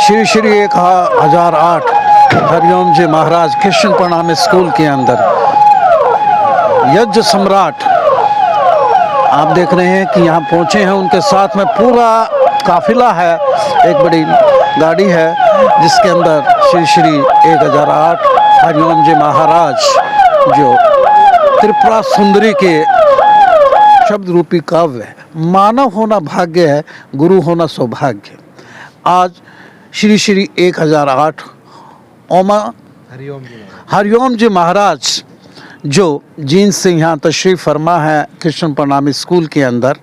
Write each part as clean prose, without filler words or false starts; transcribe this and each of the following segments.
श्री श्री 1008 हरिओम जी महाराज कृष्ण प्रणामी school के अंदर यज्ञ सम्राट आप देख रहे हैं कि यहाँ पहुँचे हैं। उनके साथ में पूरा काफिला है, एक बड़ी गाड़ी है जिसके अंदर श्री श्री 1008 हरिओम जी महाराज जो त्रिपुरा सुंदरी के शब्द रूपी काव्य है। मानव होना भाग्य है, गुरु होना सौभाग्य। आज श्री श्री 1008 ओमा हरिओम जी महाराज जो जींद से यहाँ तशरीफ़ फरमा है कृष्ण प्रणामी स्कूल के अंदर,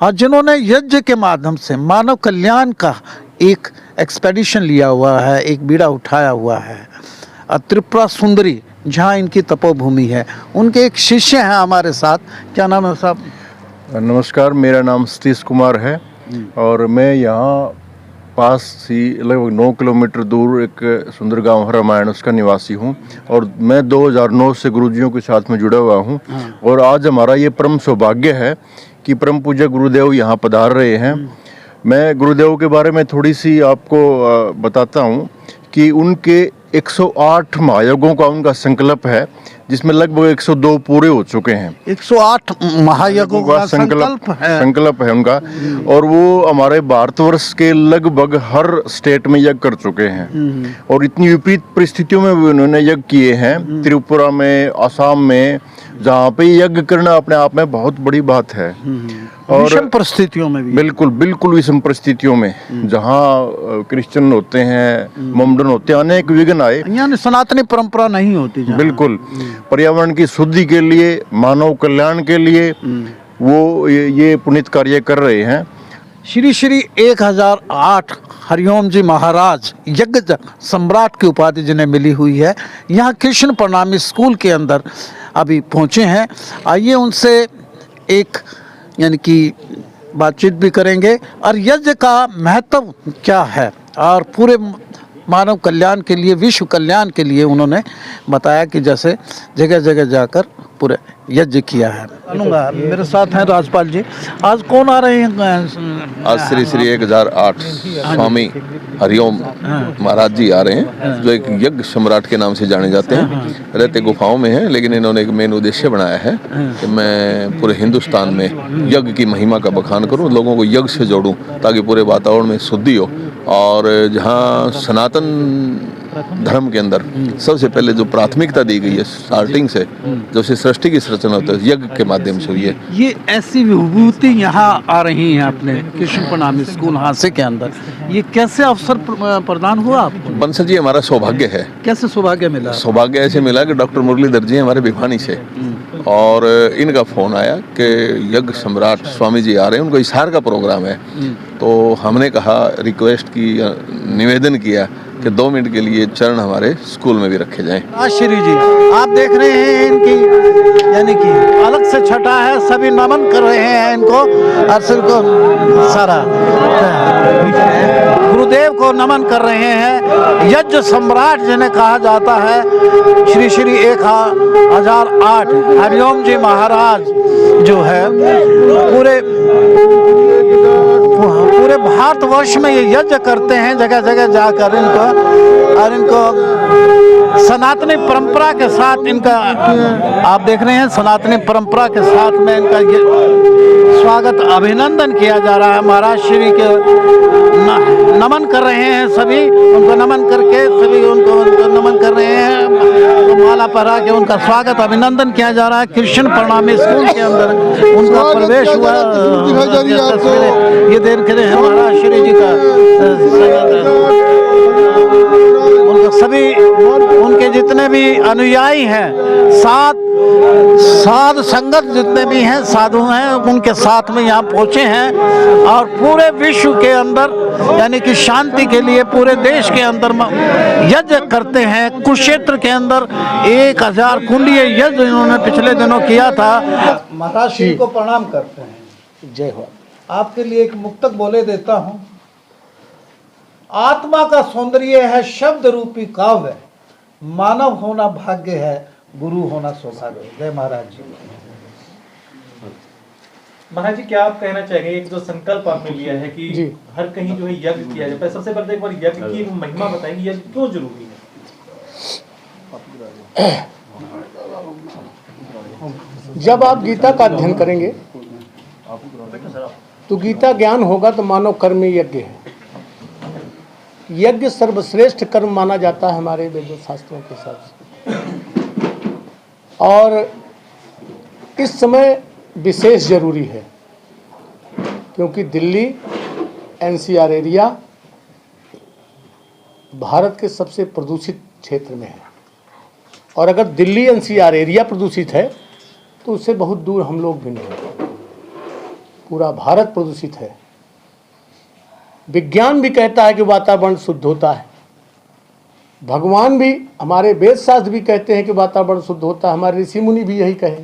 और जिन्होंने यज्ञ के माध्यम से मानव कल्याण का एक एक्सपेडिशन लिया हुआ है, एक बीड़ा उठाया हुआ है। त्रिपुरा सुंदरी जहाँ इनकी तपोभूमि है, उनके एक शिष्य हैं हमारे साथ। क्या नाम है साहब? नमस्कार, मेरा नाम सतीश कुमार है और मैं यहाँ पास ही लगभग 9 किलोमीटर दूर एक सुंदर गांव है रामायण, उसका निवासी हूँ। और मैं 2009 से गुरुजियों के साथ में जुड़ा हुआ हूँ। और आज हमारा ये परम सौभाग्य है कि परम पूज्य गुरुदेव यहाँ पधार रहे हैं। मैं गुरुदेव के बारे में थोड़ी सी आपको बताता हूँ कि उनके 108 महायज्ञों का उनका संकल्प है, जिसमें लगभग 102 पूरे हो चुके हैं। 108 महायज्ञों का संकल्प है उनका। और वो हमारे भारतवर्ष के लगभग हर स्टेट में यज्ञ कर चुके हैं। और इतनी विपरीत परिस्थितियों में भी उन्होंने यज्ञ किए हैं, त्रिपुरा में, असम में, जहाँ पे यज्ञ करना अपने आप में बहुत बड़ी बात है। और विषम परिस्थितियों में भी, बिल्कुल विषम परिस्थितियों में, जहाँ क्रिश्चियन होते हैं, मोमडन होते हैं, अनेक विघ्न आए, यानी सनातनी परंपरा नहीं होती। बिल्कुल पर्यावरण की शुद्धि के लिए, मानव कल्याण के लिए वो ये पुनीत कार्य कर रहे हैं। श्री श्री 1008 हरिओम जी महाराज यज्ञ सम्राट की उपाधि जिन्हें मिली हुई है, यहाँ कृष्ण प्रणामी स्कूल के अंदर अभी पहुँचे हैं। आइए उनसे एक यानी कि बातचीत भी करेंगे और यज्ञ का महत्व क्या है और पूरे मानव कल्याण के लिए, विश्व कल्याण के लिए उन्होंने बताया कि जैसे जगह जगह जाकर पूरे यज्ञ किया है। मेरे साथ हैं राजपाल जी। आज कौन आ रहे हैं? आज श्री श्री 1008 स्वामी हरिओम महाराज जी आ रहे हैं, जो एक यज्ञ सम्राट के नाम से जाने जाते हैं। रहते गुफाओं में हैं, लेकिन इन्होंने एक मेन उद्देश्य बनाया है कि मैं पूरे हिंदुस्तान में यज्ञ की महिमा का बखान करूं, लोगों को यज्ञ से जोड़ूं, ताकि पूरे वातावरण में शुद्धि हो। और जहां सनातन धर्म के अंदर सबसे पहले जो प्राथमिकता दी गई है स्टार्टिंग से, जो से सृष्टि की सृजना होती है, यज्ञ के माध्यम से हुई है। ये ऐसी विभूति यहाँ आ रही है अपने कृष्ण प्रणामी स्कूल हादसे के अंदर, ये कैसे अवसर प्रदान हुआ आपको? बंसल जी, हमारा सौभाग्य है। कैसे सौभाग्य मिला? सौभाग्य ऐसे मिला कि डॉक्टर मुरलीधर जी हमारे भिवानी से, और इनका फोन आया कि यज्ञ सम्राट स्वामी जी आ रहे हैं, उनको इशार का प्रोग्राम है। तो हमने कहा, रिक्वेस्ट की, निवेदन किया कि 2 मिनट के लिए चरण हमारे स्कूल में भी रखे जाएं। श्री जी आप देख रहे हैं इनकी यानी कि अलग से छटा है, सभी नमन कर रहे हैं इनको, अरसल को सारा गुरुदेव को नमन कर रहे हैं। यज्ञ सम्राट जिन्हें कहा जाता है, श्री श्री 1008 हरिओम जी महाराज जो है पूरे भारतवर्ष में ये यज्ञ करते हैं, जगह जगह जाकर इनको सनातनी परंपरा के साथ, इनका आप देख रहे हैं सनातनी परंपरा के साथ में इनका स्वागत, अभिनंदन किया जा रहा है। महाराज श्री के नमन कर रहे हैं, सभी उनको नमन करके, सभी उनको नमन कर रहे हैं, माला पहरा के उनका स्वागत, अभिनंदन किया जा रहा है। कृष्ण प्रणामी स्कूल के अंदर उनका प्रवेश हुआ। ये देख रहे हैं महाराज श्री जी का उनका सभी उनके जितने भी अनुयायी हैं, साध संगत जितने भी हैं, साधु हैं, उनके साथ में यहाँ पहुँचे हैं। और पूरे विश्व के अंदर यानी कि शांति के लिए पूरे देश के अंदर यज्ञ करते हैं। कुरुक्षेत्र के अंदर 1000 कुंडीय यज्ञ इन्होंने पिछले दिनों किया था। महाराज श्री को प्रणाम करते हैं। जय हो। आपके लिए एक मुक्तक बोले देता हूँ। आत्मा का सौंदर्य है शब्द रूपी काव्य, मानव होना भाग्य है, गुरु होना सौभाग्य। जय महाराज जी। महाराज जी, क्या आप कहना चाहेंगे, एक जो संकल्प आपने लिया है कि जी। हर कहीं जो है यज्ञ किया जाए, सबसे पहले एक बार यज्ञ की महिमा बताएंगे, यज्ञ क्यों जरूरी है? जब आप गीता का अध्ययन करेंगे तो गीता ज्ञान होगा तो मानव कर्म में यज्ञ है। यज्ञ सर्वश्रेष्ठ कर्म माना जाता है हमारे वेद शास्त्रों के हिसाब से, और इस समय विशेष जरूरी है क्योंकि दिल्ली एनसीआर एरिया भारत के सबसे प्रदूषित क्षेत्र में है, और अगर दिल्ली एनसीआर एरिया प्रदूषित है तो उससे बहुत दूर हम लोग भी नहीं, पूरा भारत प्रदूषित है। विज्ञान भी कहता है कि वातावरण शुद्ध होता है, भगवान भी, हमारे वेद शास्त्र भी कहते हैं कि वातावरण शुद्ध होता है, हमारे ऋषि मुनि भी यही कहे।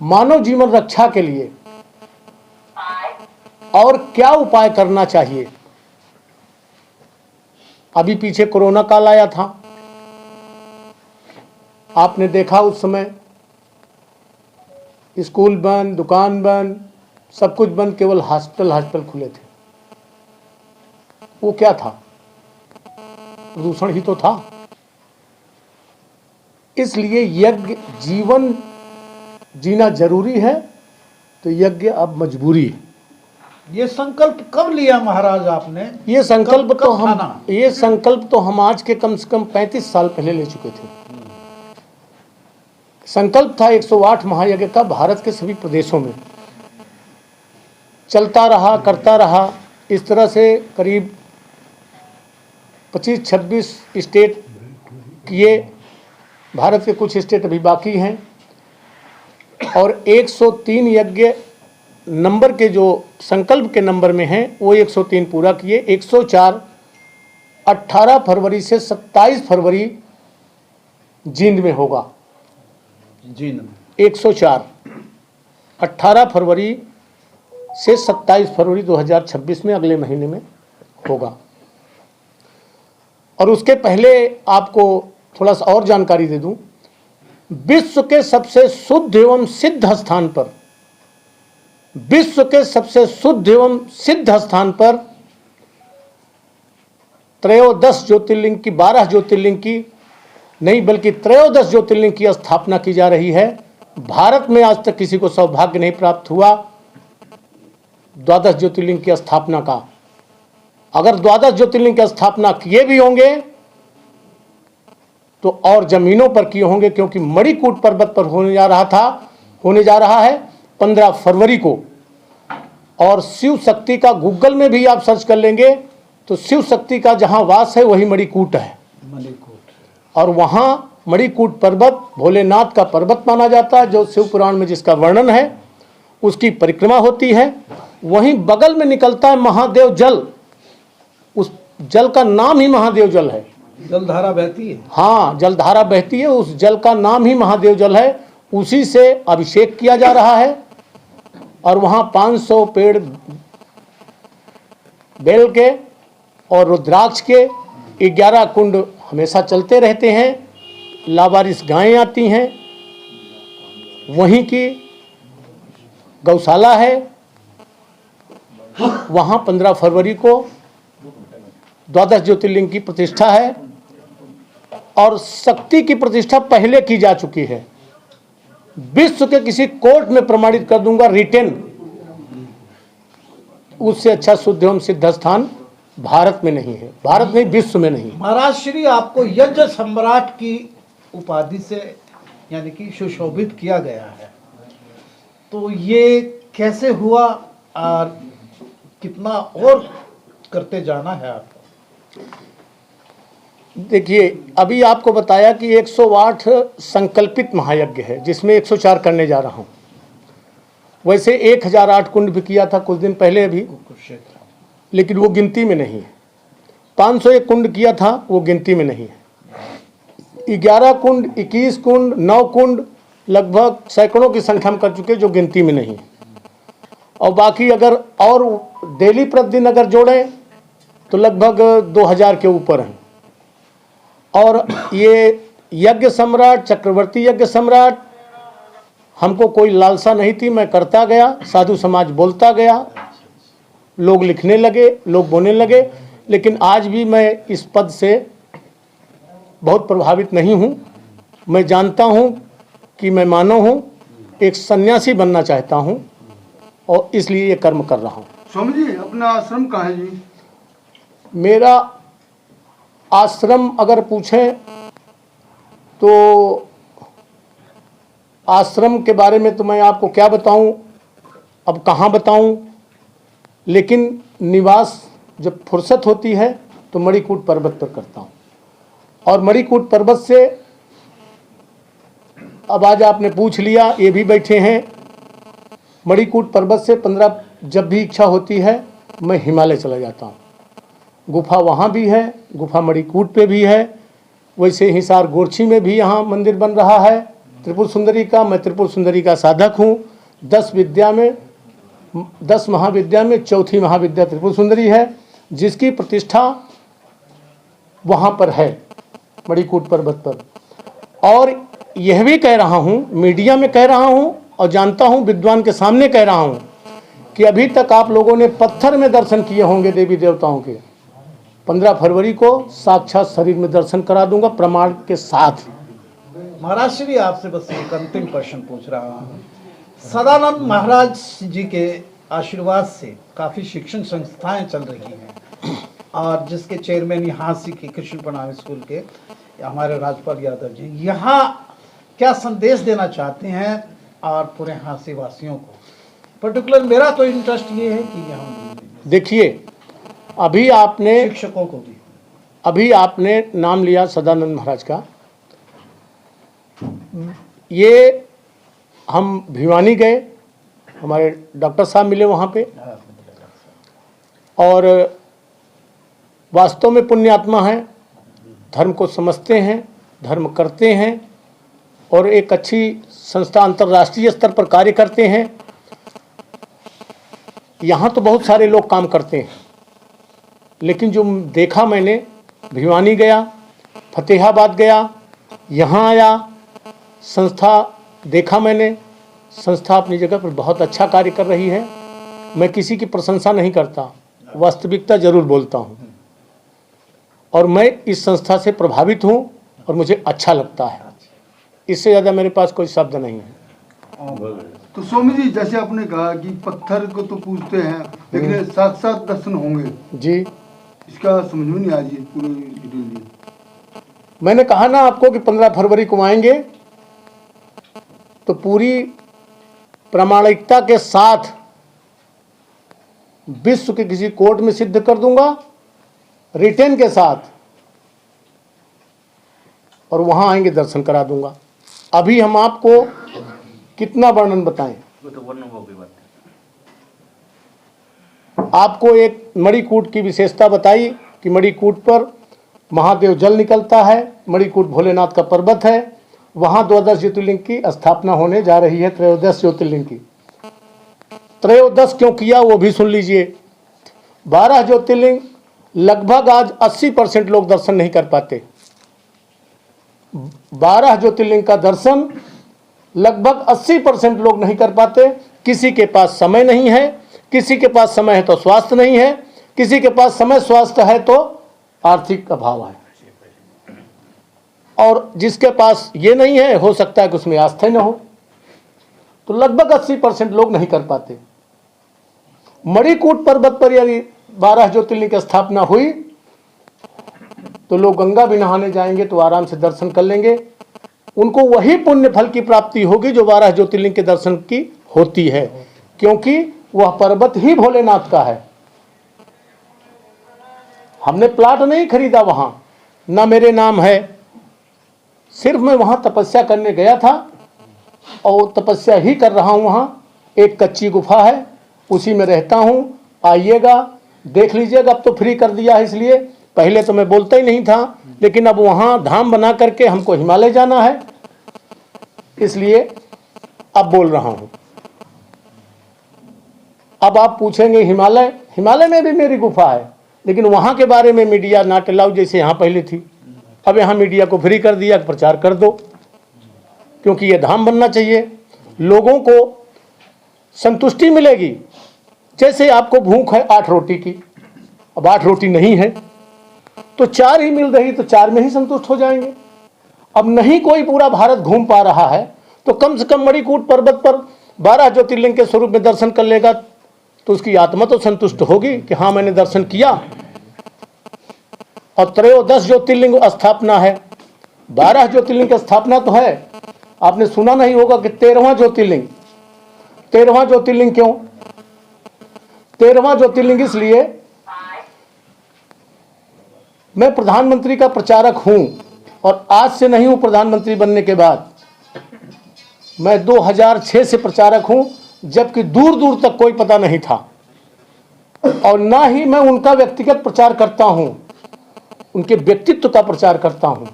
मानव जीवन रक्षा के लिए और क्या उपाय करना चाहिए? अभी पीछे कोरोना काल आया था, आपने देखा उस समय स्कूल बंद, दुकान बंद, सब कुछ बंद, केवल हॉस्पिटल खुले थे। वो क्या था? प्रदूषण ही तो था। इसलिए यज्ञ जीवन जीना जरूरी है, तो यज्ञ अब मजबूरी है। ये संकल्प कब लिया महाराज आपने? ये संकल्प कब तो हम ठाना? ये संकल्प तो हम आज के कम से कम 35 साल पहले ले चुके थे। संकल्प था 108 महायज्ञ का, भारत के सभी प्रदेशों में चलता रहा, करता रहा। इस तरह से करीब 25-26 स्टेट किए, भारत के कुछ स्टेट अभी बाकी हैं, और 103 यज्ञ नंबर के जो संकल्प के नंबर में हैं वो 103 पूरा किए। 104 18 फरवरी से 27 फरवरी जींद में होगा। जींद में 104 18 फरवरी से 27 फरवरी 2026 में, अगले महीने में होगा। और उसके पहले आपको थोड़ा सा और जानकारी दे दूं, विश्व के सबसे शुद्ध एवं सिद्ध स्थान पर, विश्व के सबसे शुद्ध एवं सिद्ध स्थान पर 13 ज्योतिर्लिंग की, 12 ज्योतिर्लिंग की नहीं बल्कि 13 ज्योतिर्लिंग की स्थापना की जा रही है। भारत में आज तक किसी को सौभाग्य नहीं प्राप्त हुआ 12 ज्योतिर्लिंग की स्थापना का। अगर 12 ज्योतिर्लिंग की स्थापना किए भी होंगे तो और जमीनों पर किए होंगे, क्योंकि मणिकूट पर्वत पर होने जा रहा है 15 फरवरी को। और शिव शक्ति का गूगल में भी आप सर्च कर लेंगे तो शिव शक्ति का जहां वास है वही मणिकूट है। और वहां मणिकूट पर्वत भोलेनाथ का पर्वत माना जाता है, जो शिव पुराण में जिसका वर्णन है, उसकी परिक्रमा होती है। वहीं बगल में निकलता है महादेव जल, उस जल का नाम ही महादेव जल है। जलधारा बहती है। हाँ, जलधारा बहती है, उस जल का नाम ही महादेव जल है। उसी से अभिषेक किया जा रहा है। और वहाँ 500 पेड़ बेल के और रुद्राक्ष के 11 कुंड हमेशा चलते रहते हैं। लावारिस गायें आती हैं, वहीं की गौशाला है। वहाँ 15 फरवरी को 12 ज्योतिर्लिंग की प्रतिष्ठा है, और शक्ति की प्रतिष्ठा पहले की जा चुकी है। विश्व के किसी कोर्ट में प्रमाणित कर दूंगा रिटेन, उससे अच्छा शुद्ध एवं सिद्ध स्थान भारत में नहीं है। भारत नहीं, विश्व में नहीं। महाराज श्री आपको यज्ञ सम्राट की उपाधि से यानी कि सुशोभित किया गया है, तो ये कैसे हुआ और कितना और करते जाना है आपको? देखिए, अभी आपको बताया कि 108 संकल्पित महायज्ञ है, जिसमें 104 करने जा रहा हूँ। वैसे 1008 कुंड भी किया था कुछ दिन पहले अभी, लेकिन वो गिनती में नहीं है। 501 कुंड किया था, वो गिनती में नहीं है। 11 कुंड, 21 कुंड, 9 कुंड, लगभग सैकड़ों की संख्या में कर चुके, जो गिनती में नहीं है। और बाकी अगर और डेली प्रतिदिन अगर जोड़ें तो लगभग 2000 के ऊपर हैं। और ये यज्ञ सम्राट, चक्रवर्ती यज्ञ सम्राट हमको कोई लालसा नहीं थी, मैं करता गया, साधु समाज बोलता गया, लोग लिखने लगे, लोग बोलने लगे। लेकिन आज भी मैं इस पद से बहुत प्रभावित नहीं हूँ। मैं जानता हूँ कि मैं मानव हूँ, एक सन्यासी बनना चाहता हूँ और इसलिए ये कर्म कर रहा हूँ। स्वामी जी, अपना आश्रम कहाँ है जी? मेरा आश्रम अगर पूछें तो आश्रम के बारे में तो मैं आपको क्या बताऊं, अब कहाँ बताऊं। लेकिन निवास जब फुर्सत होती है तो मणिकूट पर्वत पर करता हूं। और मणिकूट पर्वत से अब आज आपने पूछ लिया, ये भी बैठे हैं। मणिकूट पर्वत से 15 जब भी इच्छा होती है मैं हिमालय चला जाता हूँ। गुफा वहाँ भी है, गुफा मणिकूट पे भी है। वैसे हिसार गोरछी में भी यहाँ मंदिर बन रहा है त्रिपुर सुंदरी का। मैं त्रिपुर सुंदरी का साधक हूँ। 10 महाविद्या में चौथी महाविद्या त्रिपुर सुंदरी है, जिसकी प्रतिष्ठा वहाँ पर है मणिकूट पर्वत पर। और यह भी कह रहा हूँ, मीडिया में कह रहा हूँ और जानता हूँ, विद्वान के सामने कह रहा हूँ कि अभी तक आप लोगों ने पत्थर में दर्शन किए होंगे देवी देवताओं के। 15 फरवरी को साक्षात शरीर में दर्शन करा दूंगा प्रमाण के साथ। महाराज श्री, आपसे बस एक अंतिम प्रश्न पूछ रहा हूँ। सदानंद महाराज जी के आशीर्वाद से काफ़ी शिक्षण संस्थाएं चल रही हैं और जिसके चेयरमैन यहाँ से के कृष्ण प्रणाम स्कूल के हमारे राजपाल यादव जी यहाँ क्या संदेश देना चाहते हैं और पूरे हाँसी वासियों को? पर्टिकुलर मेरा तो इंटरेस्ट ये है कि यहाँ देखिए, अभी आपने शिक्षकों को भी, अभी आपने नाम लिया सदानंद महाराज का। ये हम भिवानी गए, हमारे डॉक्टर साहब मिले वहाँ पे, और वास्तव में पुण्यात्मा हैं, धर्म को समझते हैं, धर्म करते हैं और एक अच्छी संस्था अंतर्राष्ट्रीय स्तर पर कार्य करते हैं। यहाँ तो बहुत सारे लोग काम करते हैं, लेकिन जो देखा मैंने, भिवानी गया, फतेहाबाद गया, यहाँ आया, संस्था देखा मैंने। संस्था अपनी जगह पर बहुत अच्छा कार्य कर रही है। मैं किसी की प्रशंसा नहीं करता, वास्तविकता जरूर बोलता हूँ। और मैं इस संस्था से प्रभावित हूँ और मुझे अच्छा लगता है। इससे ज़्यादा मेरे पास कोई शब्द नहीं है। तो स्वामी जी, जैसे आपने कहा कि पत्थर को तो पूजते हैं, लेकिन साक्षात दर्शन होंगे जी, इसका समझ में नहीं आ रही पूरी डिटेल। मैंने कहा ना आपको कि 15 फरवरी को आएंगे तो पूरी प्रामाणिकता के साथ विश्व के किसी कोर्ट में सिद्ध कर दूंगा, रिटेन के साथ, और वहां आएंगे दर्शन करा दूंगा। अभी हम आपको कितना वर्णन बताएं। आपको एक मणिकूट की विशेषता बताई कि मणिकूट पर महादेव जल निकलता है, मणिकूट भोलेनाथ का पर्वत है, वहां 12 ज्योतिर्लिंग की स्थापना होने जा रही है, 13 ज्योतिर्लिंग की। 13 क्यों किया वो भी सुन लीजिए। 12 ज्योतिर्लिंग लगभग आज 80% लोग दर्शन नहीं कर पाते। 12 ज्योतिर्लिंग का दर्शन लगभग 80% लोग नहीं कर पाते। किसी के पास समय नहीं है, किसी के पास समय है तो स्वास्थ्य नहीं है, किसी के पास समय स्वास्थ्य है तो आर्थिक अभाव है, और जिसके पास ये नहीं है हो सकता है कि उसमें आस्था न हो। तो लगभग 80% लोग नहीं कर पाते। मणिकूट पर्वत पर यदि 12 ज्योतिर्लिंग की स्थापना हुई तो लोग गंगा भी नहाने जाएंगे तो आराम से दर्शन कर लेंगे। उनको वही पुण्य फल की प्राप्ति होगी जो 12 ज्योतिर्लिंग के दर्शन की होती है, क्योंकि वह पर्वत ही भोलेनाथ का है। हमने प्लाट नहीं खरीदा वहां, ना मेरे नाम है, सिर्फ मैं वहां तपस्या करने गया था और तपस्या ही कर रहा हूं। वहां एक कच्ची गुफा है, उसी में रहता हूं, आइएगा देख लीजिएगा। अब तो फ्री कर दिया है, इसलिए पहले तो मैं बोलता ही नहीं था, लेकिन अब वहां धाम बना करके हमको हिमालय जाना है, इसलिए अब बोल रहा हूं। अब आप पूछेंगे हिमालय, हिमालय में भी मेरी गुफा है, लेकिन वहां के बारे में मीडिया नॉट अलाउ, जैसे यहाँ पहले थी। अब यहाँ मीडिया को फ्री कर दिया, प्रचार कर दो, क्योंकि ये धाम बनना चाहिए। लोगों को संतुष्टि मिलेगी। जैसे आपको भूख है 8 रोटी की, अब 8 रोटी नहीं है तो 4 ही मिल रही तो 4 में ही संतुष्ट हो जाएंगे। अब नहीं कोई पूरा भारत घूम पा रहा है तो कम से कम मणिकूट पर्वत पर 12 ज्योतिर्लिंग के स्वरूप में दर्शन कर लेगा तो उसकी आत्मा तो संतुष्ट होगी कि हाँ मैंने दर्शन किया। और 13 ज्योतिर्लिंग स्थापना है, 12 ज्योतिर्लिंग की स्थापना तो है। आपने सुना नहीं होगा कि 13वां ज्योतिर्लिंग। 13वां ज्योतिर्लिंग क्यों? 13वां ज्योतिर्लिंग इसलिए, मैं प्रधानमंत्री का प्रचारक हूं और आज से नहीं हूं, प्रधानमंत्री बनने के बाद मैं 2006 से प्रचारक हूं, जबकि दूर दूर तक कोई पता नहीं था। और ना ही मैं उनका व्यक्तिगत प्रचार करता हूं, उनके व्यक्तित्व का प्रचार करता हूं।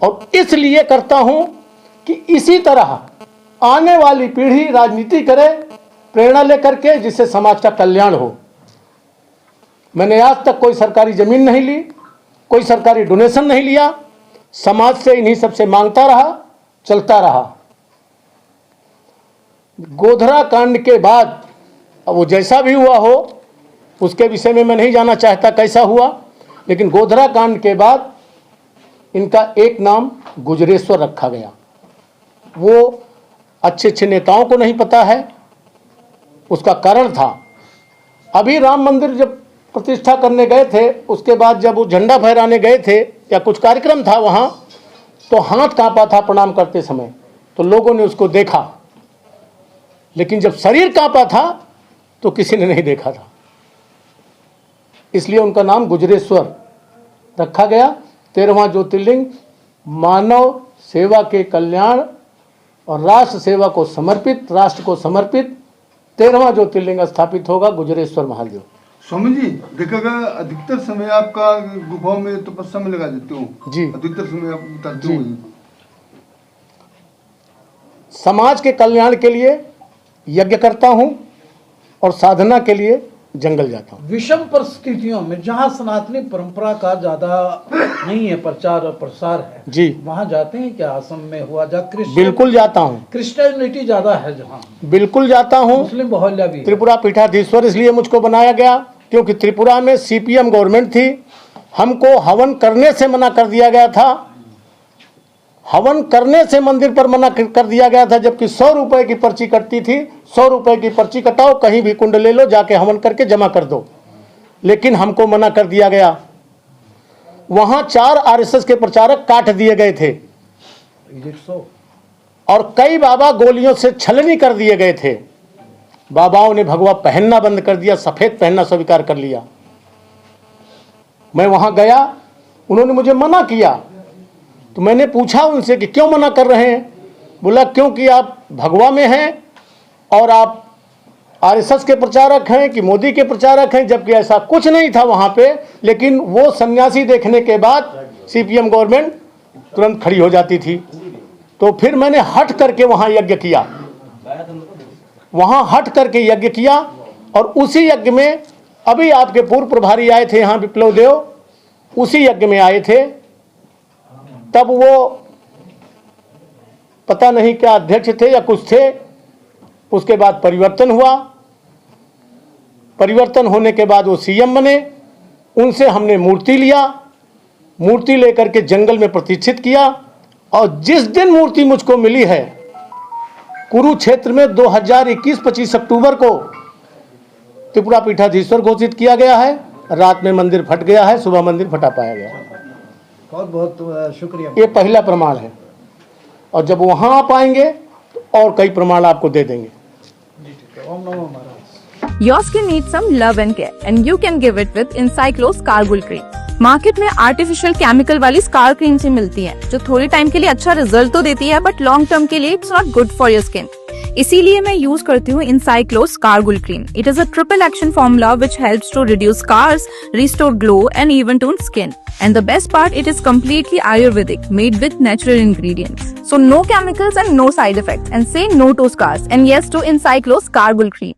और इसलिए करता हूं कि इसी तरह आने वाली पीढ़ी राजनीति करे प्रेरणा लेकर के, जिससे समाज का कल्याण हो। मैंने आज तक कोई सरकारी जमीन नहीं ली, कोई सरकारी डोनेशन नहीं लिया, समाज से इन्हीं सबसे मांगता रहा, चलता रहा। गोधरा कांड के बाद, अब वो जैसा भी हुआ हो उसके विषय में मैं नहीं जानना चाहता कैसा हुआ, लेकिन गोधरा कांड के बाद इनका एक नाम गुजरेश्वर रखा गया। वो अच्छे अच्छे नेताओं को नहीं पता है, उसका कारण था अभी राम मंदिर जब प्रतिष्ठा करने गए थे, उसके बाद जब वो झंडा फहराने गए थे या कुछ कार्यक्रम था वहाँ, तो हाथ कांपा था प्रणाम करते समय, तो लोगों ने उसको देखा। लेकिन जब शरीर कांपा था तो किसी ने नहीं देखा था, इसलिए उनका नाम गुजरेश्वर रखा गया। 13वां ज्योतिर्लिंग मानव सेवा के कल्याण और राष्ट्र सेवा को समर्पित, राष्ट्र को समर्पित 13वां ज्योतिर्लिंग स्थापित होगा, गुजरेश्वर महादेव। स्वामी जी, देखा गया अधिकतर समय आपका गुफाओं में तपस्या में लगा देते हो जी, अधिकतर समय आप बताते हो। समाज के कल्याण के लिए यज्ञ करता हूं और साधना के लिए जंगल जाता हूं। विषम परिस्थितियों में जहां सनातनी परंपरा का ज्यादा नहीं है प्रचार और प्रसार है जी, वहां जाते हैं क्या? असम में हुआ जा बिल्कुल जाता हूं। क्रिश्चियनिटी ज्यादा है जहां, बिल्कुल जाता हूं। मुस्लिम बहुल्य भी है। त्रिपुरा पीठाधीश्वर इसलिए मुझको बनाया गया क्योंकि त्रिपुरा में सीपीएम गवर्नमेंट थी, हमको हवन करने से मना कर दिया गया था। हवन करने से मंदिर पर मना कर दिया गया था, जबकि 100 रुपए की पर्ची कटती थी। 100 रुपए की पर्ची कटाओ, कहीं भी कुंड ले लो, जाके हवन करके जमा कर दो। लेकिन हमको मना कर दिया गया। वहां 4 आरएसएस के प्रचारक काट दिए गए थे और कई बाबा गोलियों से छलनी कर दिए गए थे। बाबाओं ने भगवा पहनना बंद कर दिया, सफेद पहनना स्वीकार कर लिया। मैं वहां गया, उन्होंने मुझे मना किया, तो मैंने पूछा उनसे कि क्यों मना कर रहे हैं? बोला क्योंकि आप भगवा में हैं और आप आरएसएस के प्रचारक हैं कि मोदी के प्रचारक हैं, जबकि ऐसा कुछ नहीं था वहां पे। लेकिन वो सन्यासी देखने के बाद सीपीएम गवर्नमेंट तुरंत खड़ी हो जाती थी। तो फिर मैंने हट करके वहां यज्ञ किया, वहां हट करके यज्ञ किया। और उसी यज्ञ में अभी आपके पूर्व प्रभारी आए थे यहाँ, विप्लव देव, उसी यज्ञ में आए थे। तब वो पता नहीं क्या अध्यक्ष थे या कुछ थे। उसके बाद परिवर्तन हुआ, परिवर्तन होने के बाद वो सीएम बने। उनसे हमने मूर्ति लिया, मूर्ति लेकर के जंगल में प्रतिष्ठित किया। और जिस दिन मूर्ति मुझको मिली है, कुरुक्षेत्र में 2021-25 अक्टूबर को त्रिपुरा पीठाधीश्वर घोषित किया गया है। रात में मंदिर फट गया है, सुबह मंदिर फटा पाया गया। बहुत बहुत शुक्रिया। ये पहला प्रमाण है, और जब वहां आप आएंगे तो और कई प्रमाण आपको दे देंगे। ओम नमो महाराज। Your skin needs some love and care, and you can give it with Encyclo Scar Gul Cream. Market में आर्टिफिशियल केमिकल वाली स्कार क्रीम से मिलती है, जो थोड़े टाइम के लिए अच्छा रिजल्ट तो देती है, बट लॉन्ग टर्म के लिए it's not good for your skin. इसीलिए मैं यूज करती हूँ Encyclo Scar Gul Cream. It is a triple action formula which helps to reduce scars, restore glow, and even tone skin. And the best part, it is completely Ayurvedic, made with natural ingredients. So no chemicals and no side effects. And say no to scars and yes to Encyclo Scar Gul Cream.